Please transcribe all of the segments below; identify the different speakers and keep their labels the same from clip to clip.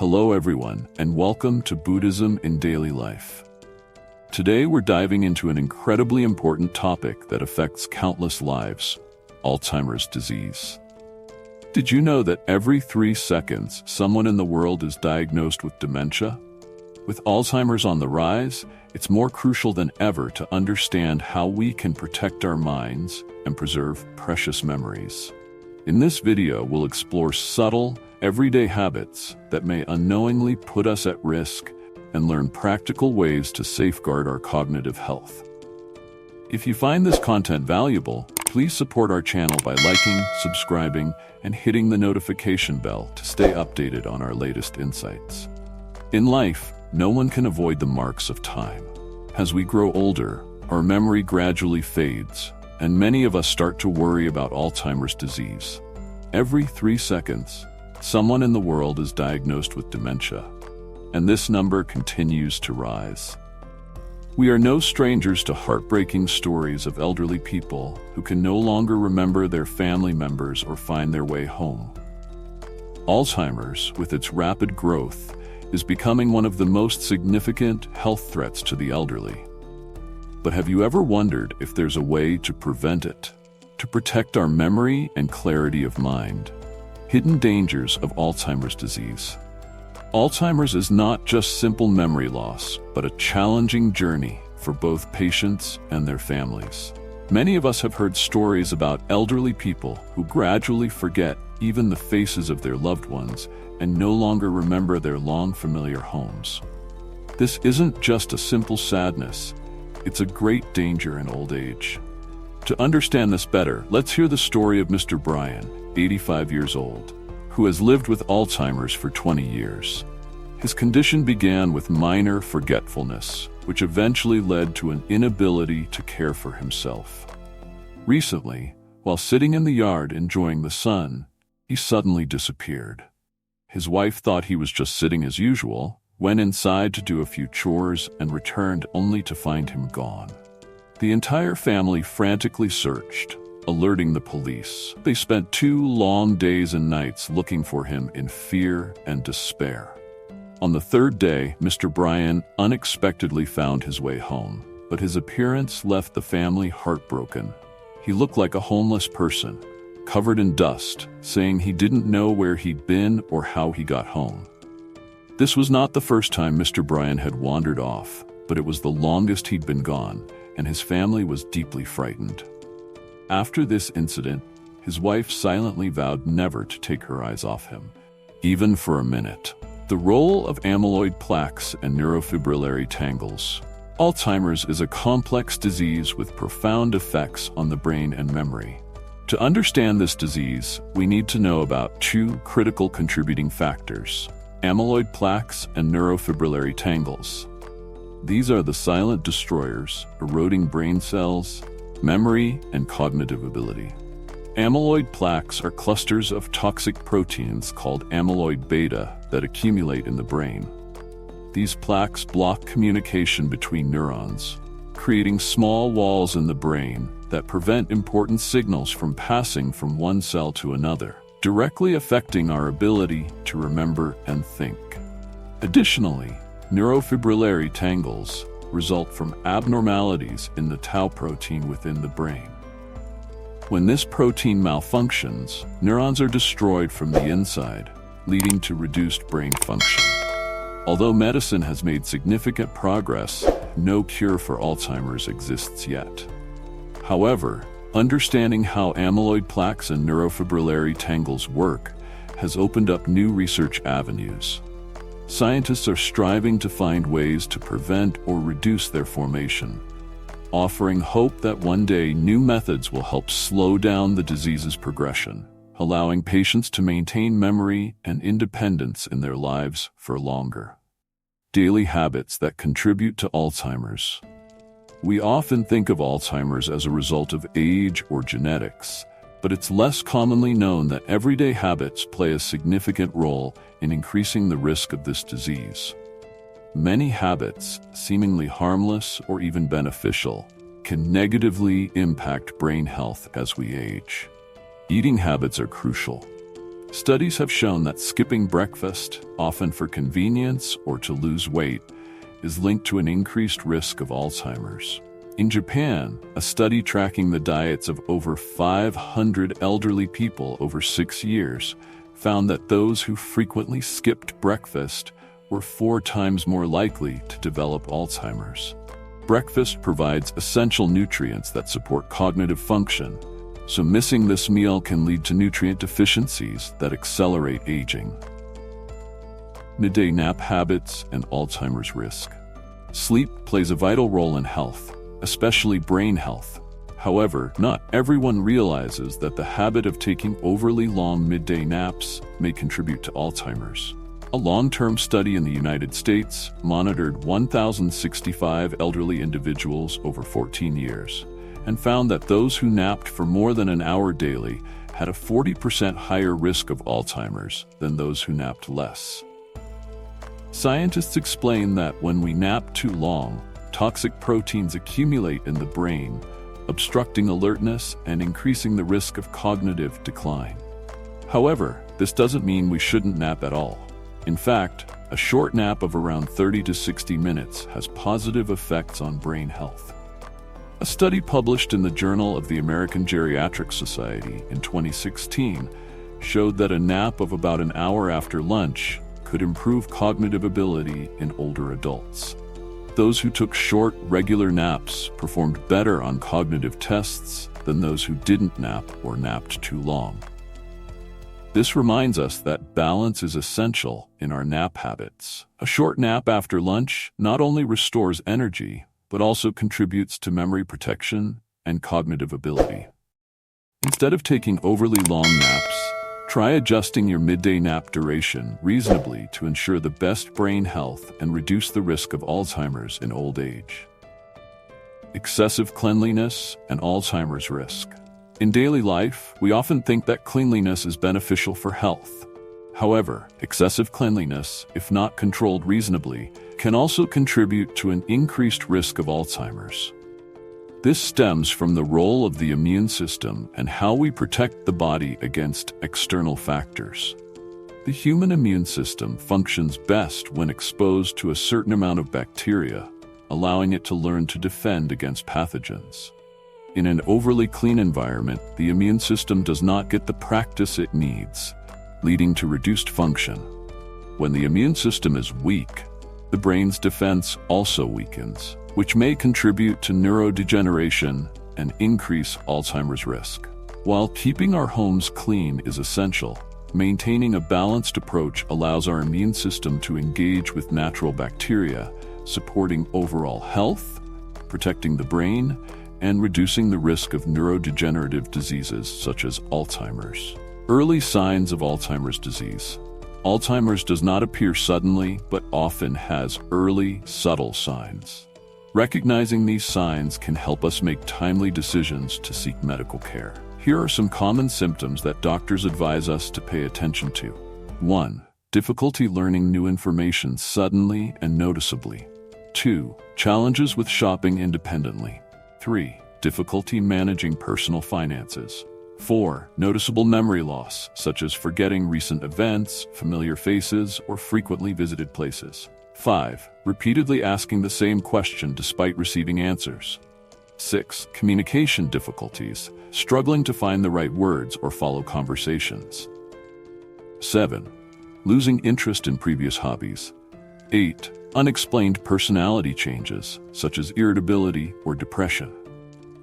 Speaker 1: Hello everyone, and welcome to Buddhism in Daily Life. Today we're diving into an incredibly important topic that affects countless lives: Alzheimer's disease. Did you know that every 3 seconds someone in the world is diagnosed with dementia? With Alzheimer's on the rise, it's more crucial than ever to understand how we can protect our minds and preserve precious memories. In this video, we'll explore subtle, everyday habits that may unknowingly put us at risk and learn practical ways to safeguard our cognitive health. If you find this content valuable, please support our channel by liking, subscribing, and hitting the notification bell to stay updated on our latest insights. In life, no one can avoid the marks of time. As we grow older, our memory gradually fades, and many of us start to worry about Alzheimer's disease. Every 3 seconds, someone in the world is diagnosed with dementia, and this number continues to rise. We are no strangers to heartbreaking stories of elderly people who can no longer remember their family members or find their way home. Alzheimer's, with its rapid growth, is becoming one of the most significant health threats to the elderly. But have you ever wondered if there's a way to prevent it, to protect our memory and clarity of mind? Hidden dangers of Alzheimer's disease. Alzheimer's is not just simple memory loss, but a challenging journey for both patients and their families. Many of us have heard stories about elderly people who gradually forget even the faces of their loved ones and no longer remember their long familiar homes. This isn't just a simple sadness, it's a great danger in old age. To understand this better, let's hear the story of Mr. Brian, 85 years old, who has lived with Alzheimer's for 20 years. His condition began with minor forgetfulness, which eventually led to an inability to care for himself. Recently, while sitting in the yard enjoying the sun, he suddenly disappeared. His wife thought he was just sitting as usual, went inside to do a few chores, and returned only to find him gone. The entire family frantically searched, alerting the police. They spent 2 long days and nights looking for him in fear and despair. On the 3rd day, Mr. Brian unexpectedly found his way home, but his appearance left the family heartbroken. He looked like a homeless person, covered in dust, saying he didn't know where he'd been or how he got home. This was not the first time Mr. Brian had wandered off, but it was the longest he'd been gone, and his family was deeply frightened. After this incident, his wife silently vowed never to take her eyes off him, even for a minute. The role of amyloid plaques and neurofibrillary tangles. Alzheimer's is a complex disease with profound effects on the brain and memory. To understand this disease, we need to know about 2 critical contributing factors: amyloid plaques and neurofibrillary tangles. These are the silent destroyers, eroding brain cells, memory, and cognitive ability. Amyloid plaques are clusters of toxic proteins called amyloid beta that accumulate in the brain. These plaques block communication between neurons, creating small walls in the brain that prevent important signals from passing from one cell to another, directly affecting our ability to remember and think. Additionally, neurofibrillary tangles result from abnormalities in the tau protein within the brain. When this protein malfunctions, neurons are destroyed from the inside, leading to reduced brain function. Although medicine has made significant progress, no cure for Alzheimer's exists yet. However, understanding how amyloid plaques and neurofibrillary tangles work has opened up new research avenues. Scientists are striving to find ways to prevent or reduce their formation, offering hope that one day new methods will help slow down the disease's progression, allowing patients to maintain memory and independence in their lives for longer. Daily habits that contribute to Alzheimer's. We often think of Alzheimer's as a result of age or genetics, but it's less commonly known that everyday habits play a significant role in increasing the risk of this disease. Many habits, seemingly harmless or even beneficial, can negatively impact brain health as we age. Eating habits are crucial. Studies have shown that skipping breakfast, often for convenience or to lose weight, is linked to an increased risk of Alzheimer's. In Japan, a study tracking the diets of over 500 elderly people over 6 years found that those who frequently skipped breakfast were 4 times more likely to develop Alzheimer's. Breakfast provides essential nutrients that support cognitive function, so missing this meal can lead to nutrient deficiencies that accelerate aging. Midday nap habits and Alzheimer's risk. Sleep plays a vital role in health, especially brain health. However, not everyone realizes that the habit of taking overly long midday naps may contribute to Alzheimer's. A long-term study in the United States monitored 1,065 elderly individuals over 14 years and found that those who napped for more than an hour daily had a 40% higher risk of Alzheimer's than those who napped less. Scientists explain that when we nap too long, toxic proteins accumulate in the brain, obstructing alertness and increasing the risk of cognitive decline. However, this doesn't mean we shouldn't nap at all. In fact, a short nap of around 30 to 60 minutes has positive effects on brain health. A study published in the Journal of the American Geriatric Society in 2016 showed that a nap of about an hour after lunch could improve cognitive ability in older adults. Those who took short, regular naps performed better on cognitive tests than those who didn't nap or napped too long. This reminds us that balance is essential in our nap habits. A short nap after lunch not only restores energy, but also contributes to memory protection and cognitive ability. Instead of taking overly long naps, try adjusting your midday nap duration reasonably to ensure the best brain health and reduce the risk of Alzheimer's in old age. Excessive cleanliness and Alzheimer's risk. In daily life, we often think that cleanliness is beneficial for health. However, excessive cleanliness, if not controlled reasonably, can also contribute to an increased risk of Alzheimer's. This stems from the role of the immune system and how we protect the body against external factors. The human immune system functions best when exposed to a certain amount of bacteria, allowing it to learn to defend against pathogens. In an overly clean environment, the immune system does not get the practice it needs, leading to reduced function. When the immune system is weak, the brain's defense also weakens, which may contribute to neurodegeneration and increase Alzheimer's risk. While keeping our homes clean is essential, maintaining a balanced approach allows our immune system to engage with natural bacteria, supporting overall health, protecting the brain, and reducing the risk of neurodegenerative diseases such as Alzheimer's. Early signs of Alzheimer's disease. Alzheimer's does not appear suddenly, but often has early, subtle signs. Recognizing these signs can help us make timely decisions to seek medical care. Here are some common symptoms that doctors advise us to pay attention to. 1. Difficulty learning new information suddenly and noticeably. 2. Challenges with shopping independently. 3. Difficulty managing personal finances. 4. Noticeable memory loss, such as forgetting recent events, familiar faces, or frequently visited places. 5. Repeatedly asking the same question despite receiving answers. 6. Communication difficulties, struggling to find the right words or follow conversations. 7. Losing interest in previous hobbies. 8. Unexplained personality changes, such as irritability or depression.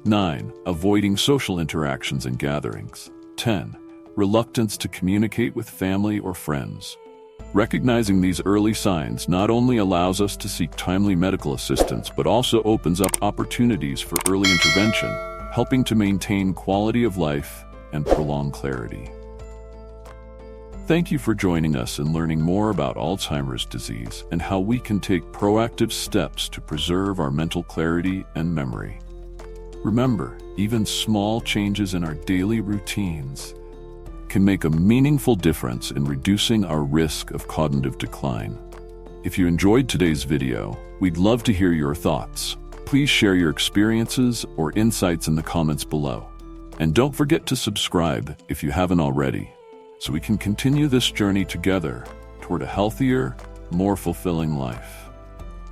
Speaker 1: 9. Avoiding social interactions and gatherings. 10. Reluctance to communicate with family or friends. Recognizing these early signs not only allows us to seek timely medical assistance, but also opens up opportunities for early intervention, helping to maintain quality of life and prolong clarity. Thank you for joining us and learning more about Alzheimer's disease and how we can take proactive steps to preserve our mental clarity and memory. Remember, even small changes in our daily routines can make a meaningful difference in reducing our risk of cognitive decline. If you enjoyed today's video, we'd love to hear your thoughts. Please share your experiences or insights in the comments below. And don't forget to subscribe if you haven't already, so we can continue this journey together toward a healthier, more fulfilling life.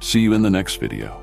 Speaker 1: See you in the next video.